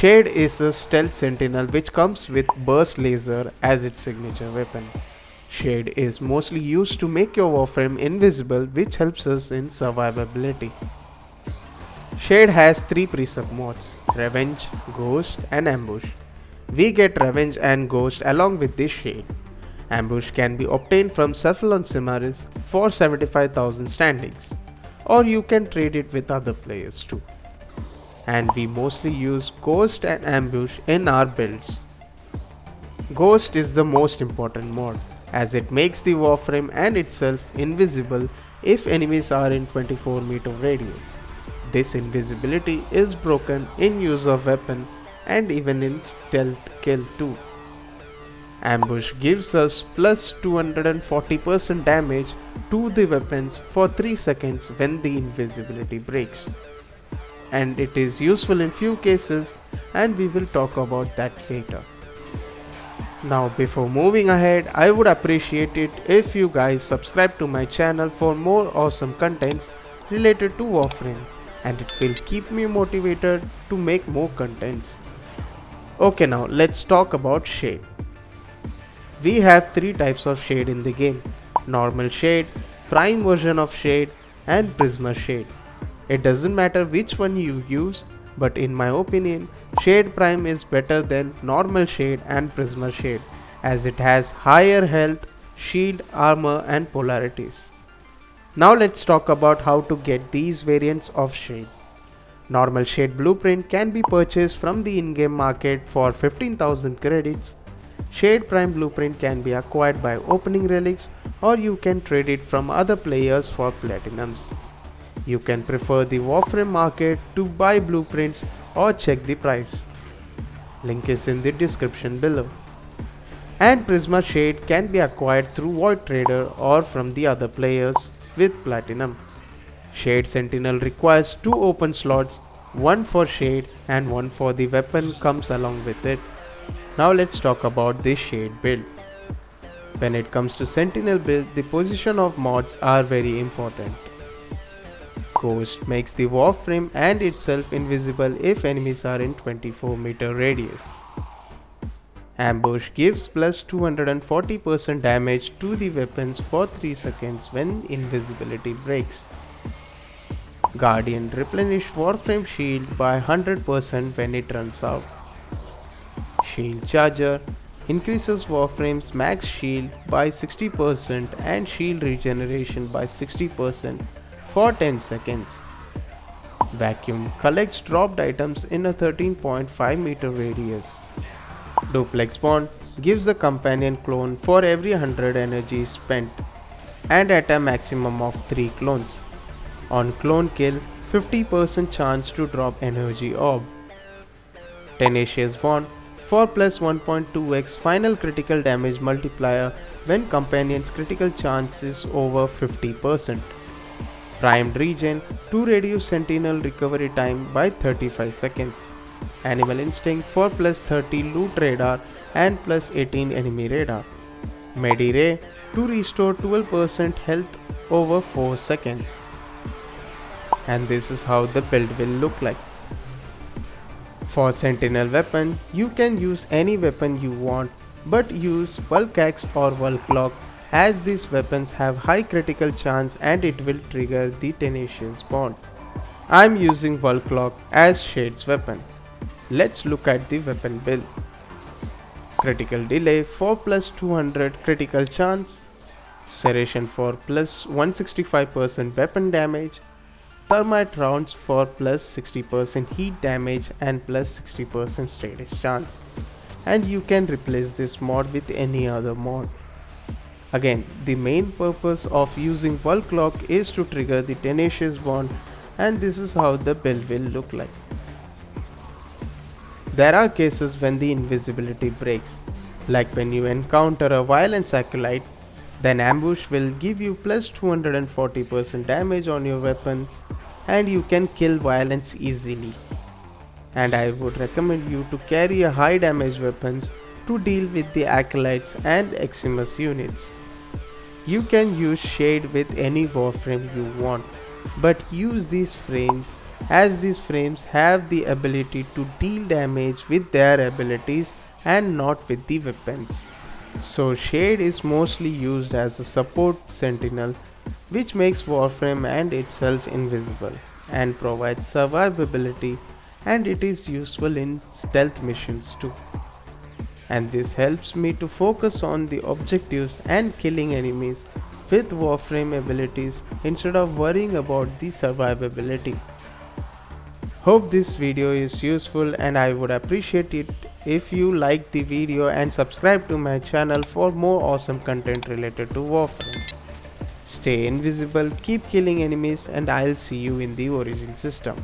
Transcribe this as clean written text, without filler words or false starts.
Shade is a stealth sentinel which comes with burst laser as its signature weapon. Shade is mostly used to make your Warframe invisible, which helps us in survivability. Shade has 3 pre-sub mods: Revenge, Ghost and Ambush. We get Revenge and Ghost along with this Shade. Ambush can be obtained from Cephalon Cimaris for 75,000 standings, or you can trade it with other players too. And we mostly use Ghost and Ambush in our builds. Ghost is the most important mod, as it makes the Warframe and itself invisible if enemies are in 24 meter radius. This invisibility is broken in use of weapon and even in stealth kill too. Ambush gives us plus 240% damage to the weapons for 3 seconds when the invisibility breaks. And it is useful in few cases, and we will talk about that later. Now before moving ahead, I would appreciate it if you guys subscribe to my channel for more awesome contents related to Warframe, and it will keep me motivated to make more contents. Okay, now let's talk about Shade. We have 3 types of Shade in the game: normal Shade, prime version of Shade and Prisma Shade. It doesn't matter which one you use, but in my opinion, Shade Prime is better than normal Shade and Prisma Shade, as it has higher health, shield, armor and polarities. Now let's talk about how to get these variants of Shade. Normal Shade blueprint can be purchased from the in-game market for 15,000 credits. Shade Prime blueprint can be acquired by opening relics, or you can trade it from other players for platinums. You can prefer the Warframe Market to buy blueprints or check the price. Link is in the description below. And Prisma Shade can be acquired through Void Trader or from the other players with platinum. Shade Sentinel requires 2 open slots, one for Shade and one for the weapon comes along with it. Now let's talk about this Shade build. When it comes to Sentinel build, the position of mods are very important. Ghost makes the Warframe and itself invisible if enemies are in 24 meter radius. Ambush gives plus 240% damage to the weapons for 3 seconds when invisibility breaks. Guardian replenish Warframe shield by 100% when it runs out. Shield Charger increases Warframe's max shield by 60% and shield regeneration by 60% for 10 seconds. Vacuum collects dropped items in a 13.5 meter radius. Duplex Bond gives the companion clone for every 100 energy spent and at a maximum of 3 clones. On clone kill, 50% chance to drop energy orb. Tenacious Bond for plus 1.2x final critical damage multiplier when companion's critical chance is over 50%. Primed Regen to reduce Sentinel recovery time by 35 seconds. Animal Instinct for plus 30 loot radar and plus 18 enemy radar. Medi-Ray to restore 12% health over 4 seconds. And this is how the build will look like. For Sentinel weapon, you can use any weapon you want, but use Bulk Axe or Bulk Lock, as these weapons have high critical chance and it will trigger the Tenacious Bond. I am using Bulk Lock as Shade's weapon. Let's look at the weapon build. Critical delay for plus 200 critical chance, Serration for plus 165% weapon damage, Thermite rounds for plus 60% heat damage and plus 60% status chance. And you can replace this mod with any other mod. Again, the main purpose of using Bulk Lock is to trigger the Tenacious Bond, and this is how the build will look like. There are cases when the invisibility breaks, like when you encounter a Violence Acolyte, then Ambush will give you plus 240% damage on your weapons and you can kill Violence easily. And I would recommend you to carry a high damage weapons to deal with the Acolytes and Eximus units. You can use Shade with any Warframe you want, but use these frames as these frames have the ability to deal damage with their abilities and not with the weapons. So Shade is mostly used as a support sentinel, which makes Warframe and itself invisible and provides survivability, and it is useful in stealth missions too. And this helps me to focus on the objectives and killing enemies with Warframe abilities instead of worrying about the survivability. Hope this video is useful, and I would appreciate it if you like the video and subscribe to my channel for more awesome content related to Warframe. Stay invisible, keep killing enemies, and I'll see you in the origin system.